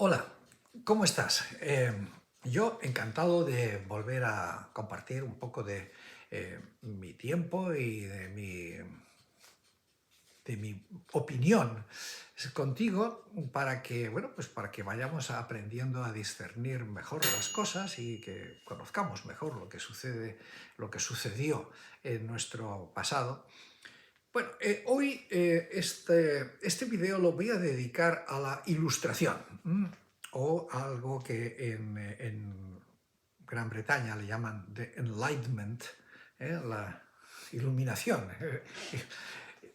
Hola, ¿cómo estás? Yo encantado de volver a compartir un poco de mi tiempo y de mi opinión contigo para que, bueno, pues para que vayamos aprendiendo a discernir mejor las cosas y que conozcamos mejor lo que sucede, lo que sucedió en nuestro pasado. Bueno, hoy este video lo voy a dedicar a la ilustración, o algo que en Gran Bretaña le llaman the Enlightenment, la iluminación,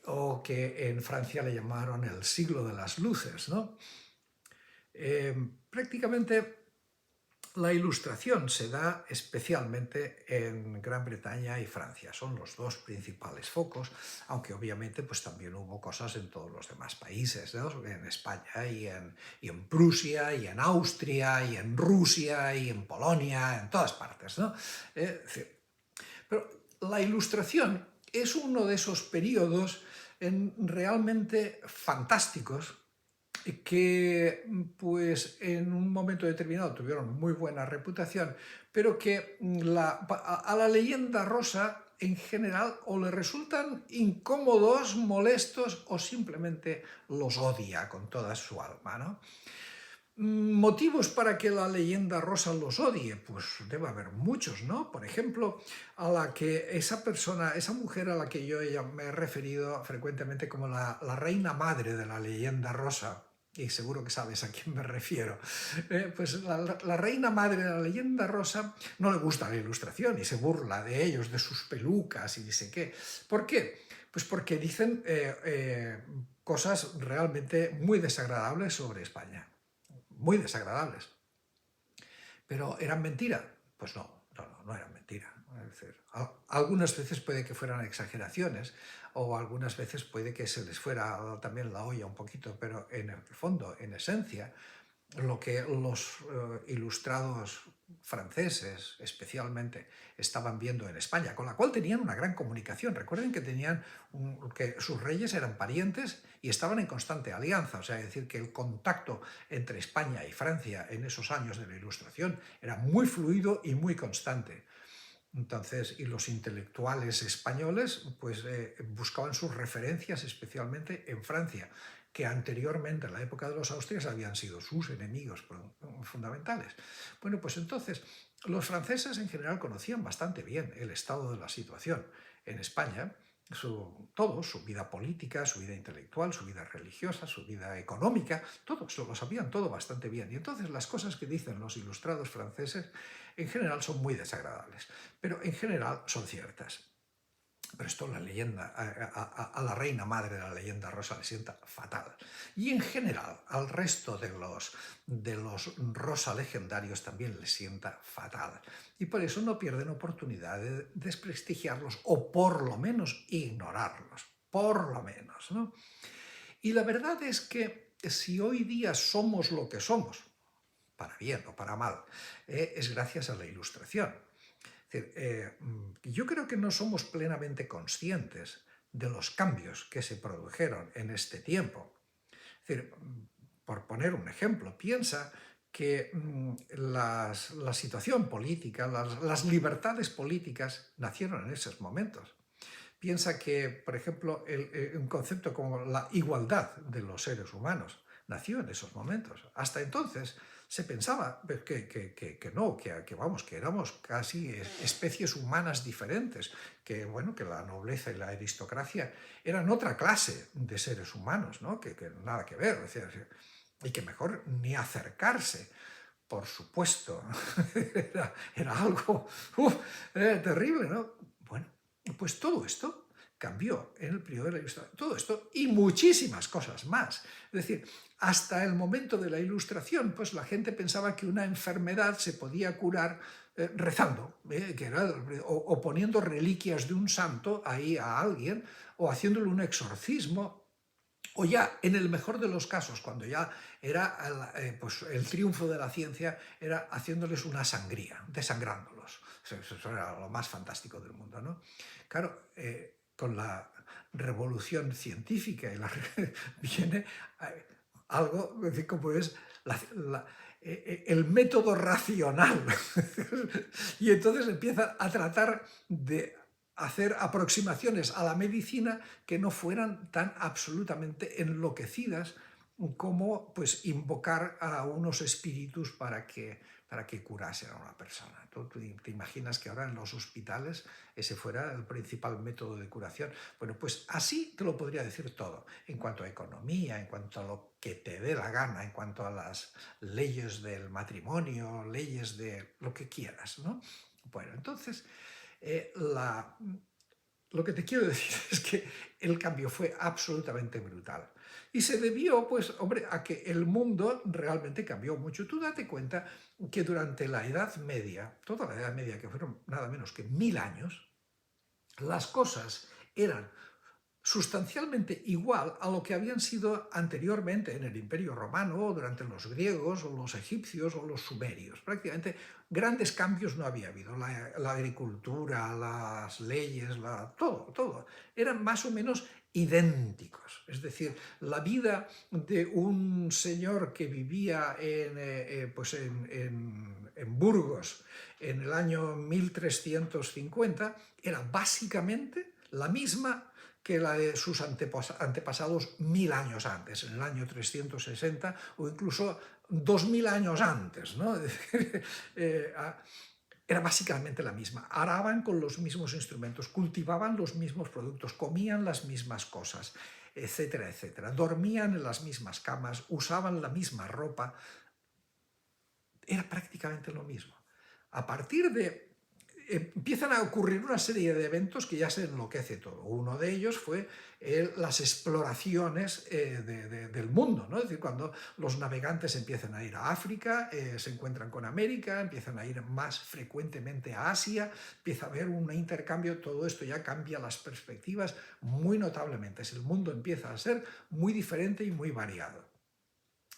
o que en Francia le llamaron el siglo de las luces, ¿no? Prácticamente la ilustración se da especialmente en Gran Bretaña y Francia, son los dos principales focos, aunque obviamente pues también hubo cosas en todos los demás países, ¿no? En España y en Prusia, y en Austria, y en Rusia, y en Polonia, en todas partes, ¿no? Es decir, pero la ilustración es uno de esos periodos realmente fantásticos que pues en un momento determinado tuvieron muy buena reputación, pero que a la leyenda rosa en general o le resultan incómodos, molestos o simplemente los odia con toda su alma, ¿no? ¿Motivos para que la leyenda rosa los odie? Pues debe haber muchos, ¿no? Por ejemplo, a la que esa persona, esa mujer a la que yo ya me he referido frecuentemente como la reina madre de la leyenda rosa, y seguro que sabes a quién me refiero, pues la reina madre de la leyenda rosa no le gusta la ilustración y se burla de ellos, de sus pelucas y dice qué. ¿Por qué? Pues porque dicen cosas realmente muy desagradables sobre España, muy desagradables. Pero ¿eran mentira? Pues no eran mentira. Es decir, algunas veces puede que fueran exageraciones o algunas veces puede que se les fuera también la olla un poquito, pero en el fondo, en esencia, lo que los ilustrados franceses especialmente estaban viendo en España, con la cual tenían una gran comunicación. Recuerden que que sus reyes eran parientes y estaban en constante alianza, o sea, es decir, que el contacto entre España y Francia en esos años de la Ilustración era muy fluido y muy constante. Entonces, y los intelectuales españoles pues buscaban sus referencias especialmente en Francia, que anteriormente, en la época de los Austrias, habían sido sus enemigos fundamentales. Bueno, pues entonces, los franceses en general conocían bastante bien el estado de la situación en España, todo, su vida política, su vida intelectual, su vida religiosa, su vida económica, todo eso lo sabían todo bastante bien. Y entonces las cosas que dicen los ilustrados franceses en general son muy desagradables, pero en general son ciertas. Pero esto la leyenda, a la reina madre de la leyenda rosa le sienta fatal. Y en general al resto de los rosa legendarios también le sienta fatal. Y por eso no pierden oportunidad de desprestigiarlos o por lo menos ignorarlos. Por lo menos, ¿no? Y la verdad es que si hoy día somos lo que somos, para bien o para mal, es gracias a la Ilustración. Es decir, yo creo que no somos plenamente conscientes de los cambios que se produjeron en este tiempo. Es decir, por poner un ejemplo, piensa que la situación política, las libertades políticas nacieron en esos momentos. Piensa que, por ejemplo, un concepto como la igualdad de los seres humanos nació en esos momentos. Hasta entonces se pensaba que no, vamos, que éramos casi especies humanas diferentes, que, bueno, que la nobleza y la aristocracia eran otra clase de seres humanos, ¿no? que nada que ver, y que mejor ni acercarse. Por supuesto, era algo terrible, ¿no? Bueno, pues todo esto cambió en el periodo de la Ilustración. Todo esto y muchísimas cosas más. Es decir, hasta el momento de la Ilustración, pues la gente pensaba que una enfermedad se podía curar rezando, o poniendo reliquias de un santo ahí a alguien, o haciéndole un exorcismo, o ya, en el mejor de los casos, cuando ya era pues el triunfo de la ciencia, era haciéndoles una sangría, desangrándolos. Eso era lo más fantástico del mundo, ¿no? Claro, con la revolución científica viene algo como es el método racional. Y entonces empiezan a tratar de hacer aproximaciones a la medicina que no fueran tan absolutamente enloquecidas como pues invocar a unos espíritus para que curasen a una persona. Tú te imaginas que ahora en los hospitales ese fuera el principal método de curación. Bueno, pues así te lo podría decir todo, en cuanto a economía, en cuanto a lo que te dé la gana, en cuanto a las leyes del matrimonio, leyes de lo que quieras, ¿no? Bueno, entonces, eh, la, lo que te quiero decir es que el cambio fue absolutamente brutal. Y se debió, pues, hombre, a que el mundo realmente cambió mucho. Tú date cuenta que durante la Edad Media, toda la Edad Media, que fueron nada menos que 1000 años, las cosas eran sustancialmente igual a lo que habían sido anteriormente en el Imperio Romano, o durante los griegos, o los egipcios, o los sumerios. Prácticamente grandes cambios no había habido. La agricultura, las leyes, todo, eran más o menos idénticos. Es decir, la vida de un señor que vivía pues en Burgos en el año 1350 era básicamente la misma que la de sus antepasados 1000 años antes, en el año 360 o incluso 2000 años antes, ¿no? Era básicamente la misma. Araban con los mismos instrumentos, cultivaban los mismos productos, comían las mismas cosas, etcétera, etcétera. Dormían en las mismas camas, usaban la misma ropa. Era prácticamente lo mismo. A partir de empiezan a ocurrir una serie de eventos que ya se enloquece todo. Uno de ellos fue las exploraciones del mundo, ¿no? Es decir, cuando los navegantes empiezan a ir a África, se encuentran con América, empiezan a ir más frecuentemente a Asia, empieza a haber un intercambio, todo esto ya cambia las perspectivas muy notablemente. El mundo empieza a ser muy diferente y muy variado.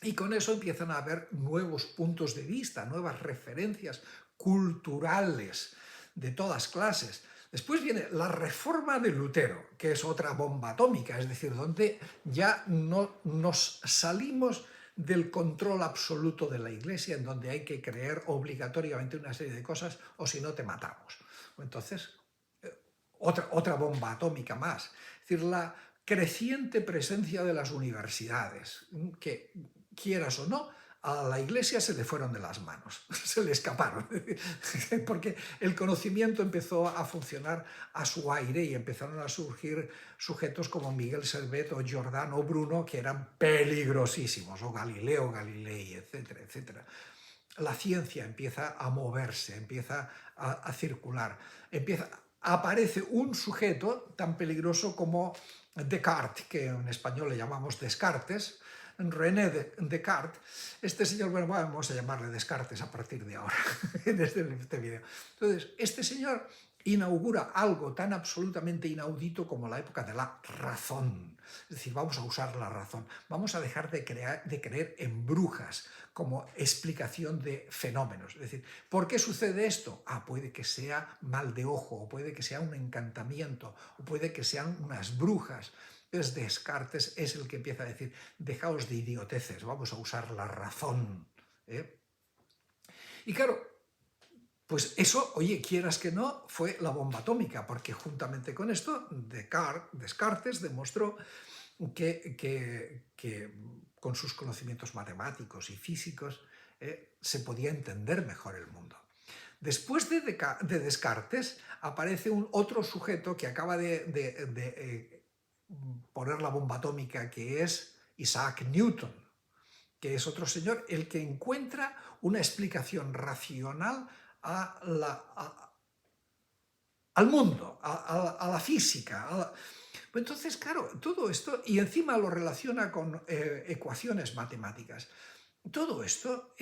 Y con eso empiezan a haber nuevos puntos de vista, nuevas referencias culturales de todas clases. Después viene la reforma de Lutero, que es otra bomba atómica, es decir, donde ya no nos salimos del control absoluto de la Iglesia, en donde hay que creer obligatoriamente una serie de cosas o si no te matamos. Entonces, otra bomba atómica más. Es decir, la creciente presencia de las universidades, que quieras o no, a la Iglesia se le fueron de las manos, se le escaparon, porque el conocimiento empezó a funcionar a su aire y empezaron a surgir sujetos como Miguel Servet o Giordano Bruno, que eran peligrosísimos, o Galileo Galilei, etcétera, etcétera. La ciencia empieza a moverse, empieza a circular, aparece un sujeto tan peligroso como Descartes, que en español le llamamos Descartes, René Descartes. Este señor, bueno, vamos a llamarle Descartes a partir de ahora, desde este video. Entonces, este señor inaugura algo tan absolutamente inaudito como la época de la razón. Es decir, vamos a usar la razón, vamos a dejar de creer en brujas como explicación de fenómenos. Es decir, ¿por qué sucede esto? Puede que sea mal de ojo, o puede que sea un encantamiento, o puede que sean unas brujas. Entonces Descartes es el que empieza a decir, dejaos de idioteces, vamos a usar la razón. Y claro, pues eso, oye, quieras que no, fue la bomba atómica, porque juntamente con esto Descartes demostró que con sus conocimientos matemáticos y físicos se podía entender mejor el mundo. Después de Descartes aparece otro sujeto que acaba de poner la bomba atómica, que es Isaac Newton, que es otro señor, el que encuentra una explicación racional al mundo, a la física. Entonces, claro, todo esto, y encima lo relaciona con ecuaciones matemáticas. Todo esto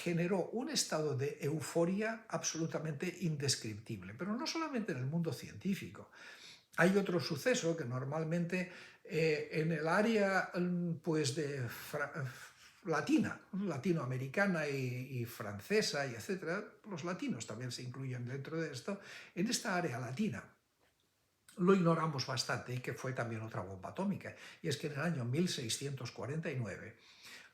generó un estado de euforia absolutamente indescriptible, pero no solamente en el mundo científico. Hay otro suceso que normalmente en el área pues, latinoamericana y francesa, y etcétera, los latinos también se incluyen dentro de esto, en esta área latina lo ignoramos bastante, y que fue también otra bomba atómica, y es que en el año 1649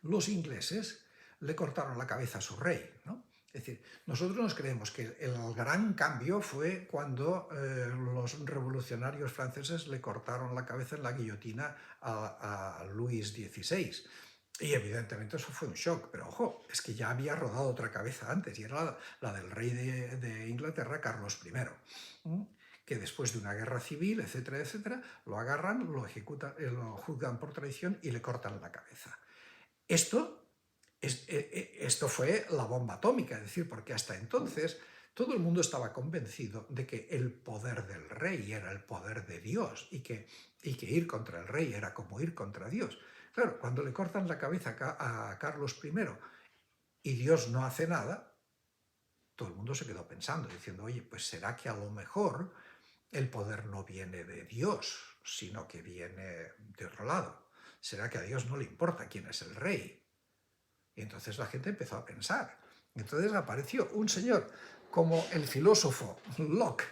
los ingleses le cortaron la cabeza a su rey, ¿no? Es decir, nosotros nos creemos que el gran cambio fue cuando los revolucionarios franceses le cortaron la cabeza en la guillotina a Luis XVI. Y evidentemente eso fue un shock, pero ojo, es que ya había rodado otra cabeza antes, y era la del rey de Inglaterra, Carlos I, que después de una guerra civil, etcétera, etcétera, lo agarran, lo ejecutan, lo juzgan por traición y le cortan la cabeza. Esto fue la bomba atómica, es decir, porque hasta entonces todo el mundo estaba convencido de que el poder del rey era el poder de Dios y que ir contra el rey era como ir contra Dios. Claro, cuando le cortan la cabeza a Carlos I y Dios no hace nada, todo el mundo se quedó pensando, diciendo, oye, pues será que a lo mejor el poder no viene de Dios, sino que viene de otro lado. ¿Será que a Dios no le importa quién es el rey? Y entonces la gente empezó a pensar. Entonces apareció un señor como el filósofo Locke,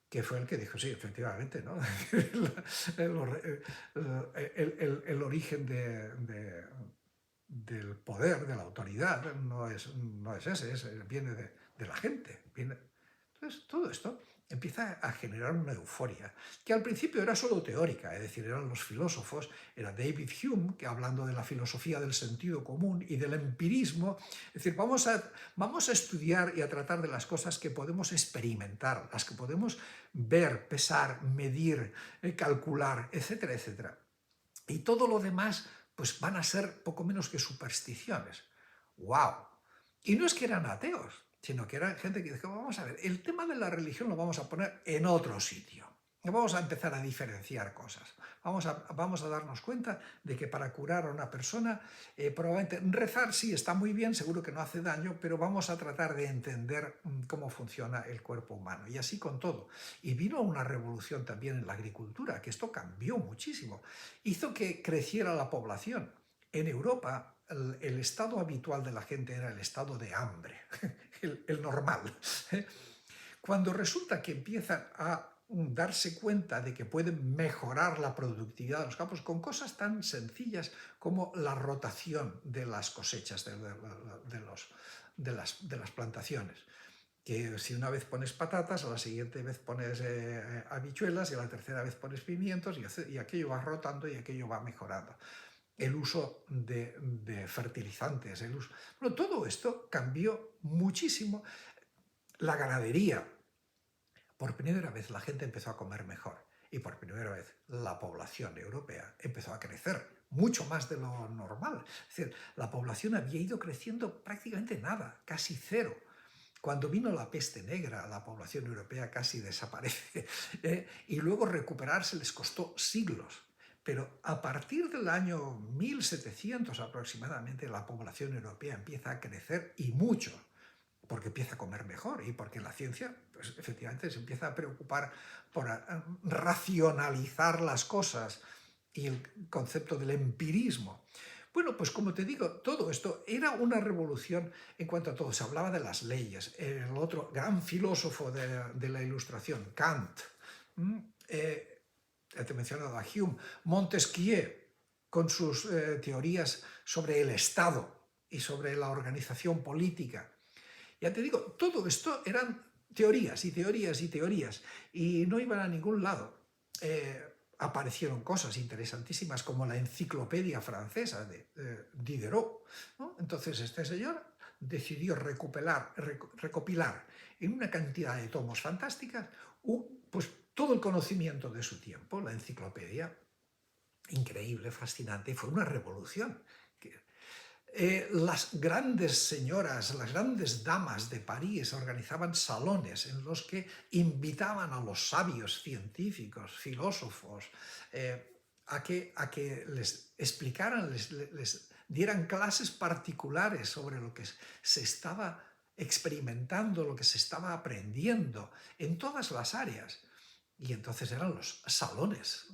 que fue el que dijo, sí, efectivamente, ¿no? el origen del poder, de la autoridad, no es ese, viene de la gente. Entonces, todo esto empieza a generar una euforia, que al principio era solo teórica, es decir, eran los filósofos, era David Hume, que hablando de la filosofía del sentido común y del empirismo, es decir, vamos a estudiar y a tratar de las cosas que podemos experimentar, las que podemos ver, pesar, medir, calcular, etcétera, etcétera. Y todo lo demás, pues van a ser poco menos que supersticiones. ¡Wow! Y no es que eran ateos, sino que eran gente que dijo, vamos a ver, el tema de la religión lo vamos a poner en otro sitio. Vamos a empezar a diferenciar cosas. Vamos a darnos cuenta de que para curar a una persona, probablemente rezar sí está muy bien, seguro que no hace daño, pero vamos a tratar de entender cómo funciona el cuerpo humano. Y así con todo. Y vino una revolución también en la agricultura, que esto cambió muchísimo. Hizo que creciera la población. En Europa, el estado habitual de la gente era el estado de hambre, el normal. Cuando resulta que empiezan a darse cuenta de que pueden mejorar la productividad de los campos con cosas tan sencillas como la rotación de las cosechas de las plantaciones. Que si una vez pones patatas, a la siguiente vez pones habichuelas y a la tercera vez pones pimientos y aquello va rotando y aquello va mejorando. El uso de fertilizantes, bueno, todo esto cambió muchísimo. La ganadería, por primera vez la gente empezó a comer mejor y por primera vez la población europea empezó a crecer mucho más de lo normal. Es decir, la población había ido creciendo prácticamente nada, casi cero. Cuando vino la peste negra, la población europea casi desaparece y luego recuperarse les costó siglos. Pero a partir del año 1700 aproximadamente la población europea empieza a crecer y mucho, porque empieza a comer mejor y porque la ciencia, pues, efectivamente se empieza a preocupar por racionalizar las cosas y el concepto del empirismo. Bueno, pues como te digo, todo esto era una revolución en cuanto a todo. Se hablaba de las leyes. El otro gran filósofo de la Ilustración, Kant, te he mencionado a Hume, Montesquieu, con sus teorías sobre el Estado y sobre la organización política. Ya te digo, todo esto eran teorías y teorías y teorías y no iban a ningún lado. Aparecieron cosas interesantísimas como la enciclopedia francesa de Diderot, ¿no? Entonces este señor decidió recopilar en una cantidad de tomos fantásticas pues, todo el conocimiento de su tiempo, la enciclopedia, increíble, fascinante, y fue una revolución. Las grandes señoras, las grandes damas de París organizaban salones en los que invitaban a los sabios científicos, filósofos, a que les explicaran, les dieran clases particulares sobre lo que se estaba experimentando, lo que se estaba aprendiendo en todas las áreas. Y entonces eran los salones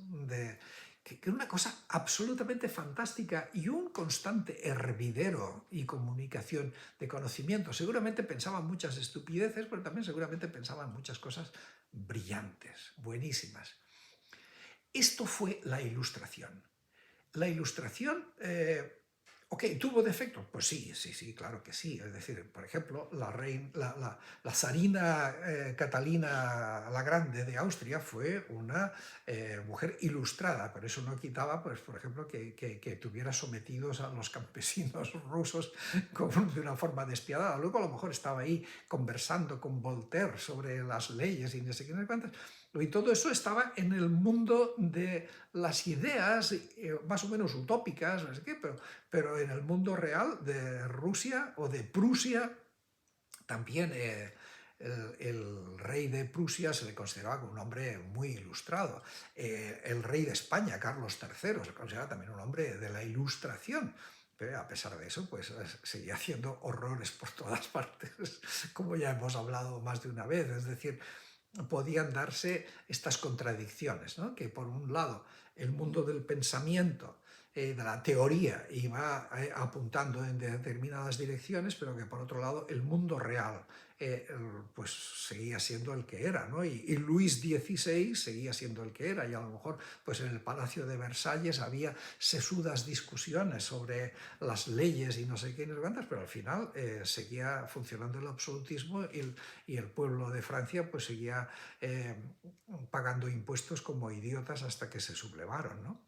que era una cosa absolutamente fantástica y un constante hervidero y comunicación de conocimiento. Seguramente pensaban muchas estupideces, pero también seguramente pensaban muchas cosas brillantes, buenísimas. Esto fue la Ilustración. La Ilustración Ok, ¿tuvo defectos? Pues sí, sí, sí, claro que sí. Es decir, por ejemplo, la zarina Catalina la Grande de Austria fue una mujer ilustrada, pero eso no quitaba, pues, por ejemplo, que tuviera sometidos a los campesinos rusos de una forma despiadada. Luego a lo mejor estaba ahí conversando con Voltaire sobre las leyes y no sé qué, no sé cuántas. Y todo eso estaba en el mundo de las ideas más o menos utópicas, no sé qué, pero en el mundo real de Rusia o de Prusia, también el rey de Prusia se le consideraba como un hombre muy ilustrado. El rey de España, Carlos III, se consideraba también un hombre de la ilustración. Pero a pesar de eso, pues seguía haciendo horrores por todas partes, como ya hemos hablado más de una vez. Es decir, podían darse estas contradicciones, ¿no? Que por un lado el mundo del pensamiento, de la teoría, iba apuntando en determinadas direcciones, pero que por otro lado el mundo real pues seguía siendo el que era, ¿no? Y Luis XVI seguía siendo el que era, y a lo mejor pues en el Palacio de Versalles había sesudas discusiones sobre las leyes y no sé qué, no sé cuántas, pero al final seguía funcionando el absolutismo y el pueblo de Francia pues seguía pagando impuestos como idiotas hasta que se sublevaron, ¿no?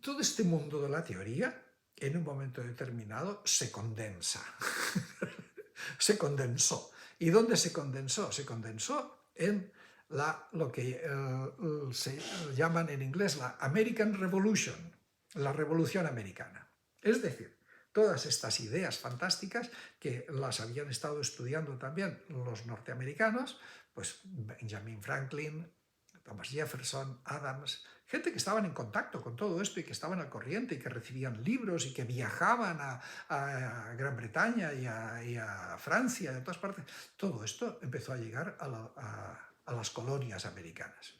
Todo este mundo de la teoría, en un momento determinado, se condensa. Se condensó. ¿Y dónde se condensó? Se condensó en lo que se llaman en inglés la American Revolution, la Revolución Americana. Es decir, todas estas ideas fantásticas que las habían estado estudiando también los norteamericanos, pues Benjamin Franklin, Thomas Jefferson, Adams, gente que estaban en contacto con todo esto y que estaban al corriente y que recibían libros y que viajaban a Gran Bretaña y a Francia, y a todas partes. Todo esto empezó a llegar a las colonias americanas.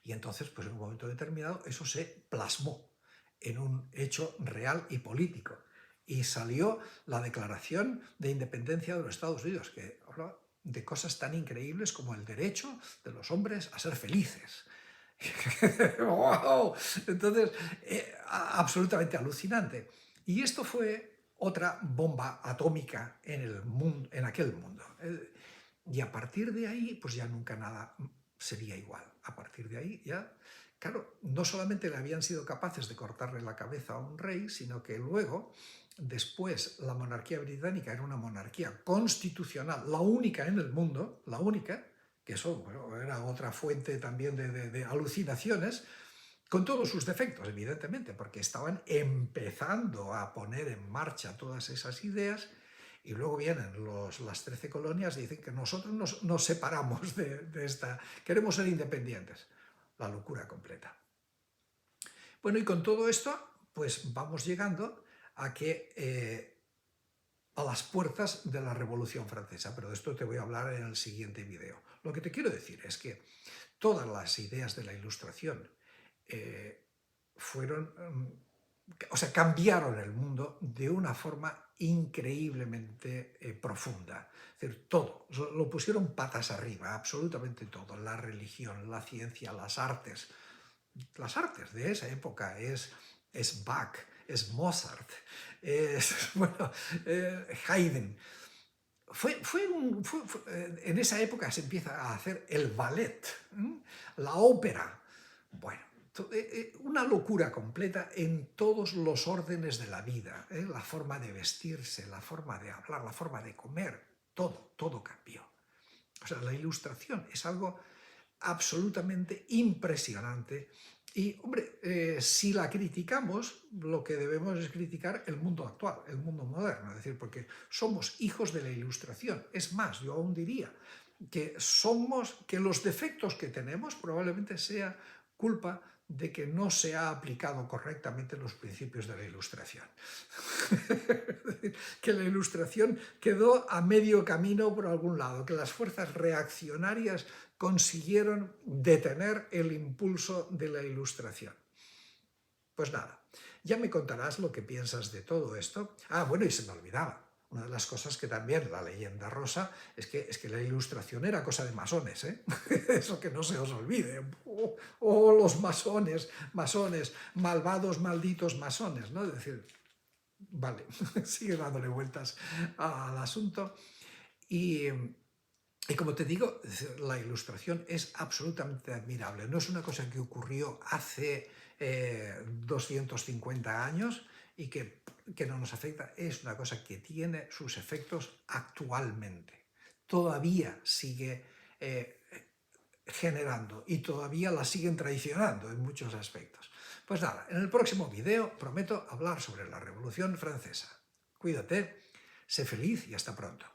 Y entonces, pues en un momento determinado, eso se plasmó en un hecho real y político. Y salió la Declaración de Independencia de los Estados Unidos, que habla de cosas tan increíbles como el derecho de los hombres a ser felices. ¡Wow! Entonces, absolutamente alucinante. Y esto fue otra bomba atómica en el mundo, en aquel mundo. Y a partir de ahí, pues ya nunca nada sería igual. A partir de ahí ya, claro, no solamente le habían sido capaces de cortarle la cabeza a un rey, sino que luego, después, la monarquía británica era una monarquía constitucional, la única en el mundo, la única, que eso bueno, era otra fuente también de alucinaciones, con todos sus defectos, evidentemente, porque estaban empezando a poner en marcha todas esas ideas, y luego vienen las 13 colonias y dicen que nosotros nos separamos de esta, queremos ser independientes. La locura completa. Bueno, y con todo esto, pues vamos llegando a que a las puertas de la Revolución Francesa, pero de esto te voy a hablar en el siguiente video. Lo que te quiero decir es que todas las ideas de la Ilustración fueron, o sea, cambiaron el mundo de una forma increíblemente profunda. Es decir, todo, lo pusieron patas arriba, absolutamente todo, la religión, la ciencia, las artes de esa época, es Bach, es Mozart, es bueno, Haydn. En esa época se empieza a hacer el ballet, la ópera. Bueno, una locura completa en todos los órdenes de la vida, la forma de vestirse, la forma de hablar, la forma de comer, todo cambió. O sea, la Ilustración es algo absolutamente impresionante y, hombre, si la criticamos, lo que debemos es criticar el mundo actual, el mundo moderno, es decir, porque somos hijos de la Ilustración. Es más, yo aún diría que los defectos que tenemos probablemente sea culpa de que no se ha aplicado correctamente los principios de la Ilustración. Que la Ilustración quedó a medio camino por algún lado, que las fuerzas reaccionarias consiguieron detener el impulso de la Ilustración. Pues nada, ya me contarás lo que piensas de todo esto. Ah, bueno, y se me olvidaba. Una de las cosas que también la leyenda rosa es que la Ilustración era cosa de masones, ¿eh? Eso que no se os olvide. Oh, los masones, malvados, malditos masones, ¿no? Es decir, vale, sigue dándole vueltas al asunto. Y como te digo, la Ilustración es absolutamente admirable. No es una cosa que ocurrió hace 250 años y que no nos afecta. Es una cosa que tiene sus efectos actualmente. Todavía sigue generando y todavía la siguen traicionando en muchos aspectos. Pues nada, en el próximo video prometo hablar sobre la Revolución Francesa. Cuídate, sé feliz y hasta pronto.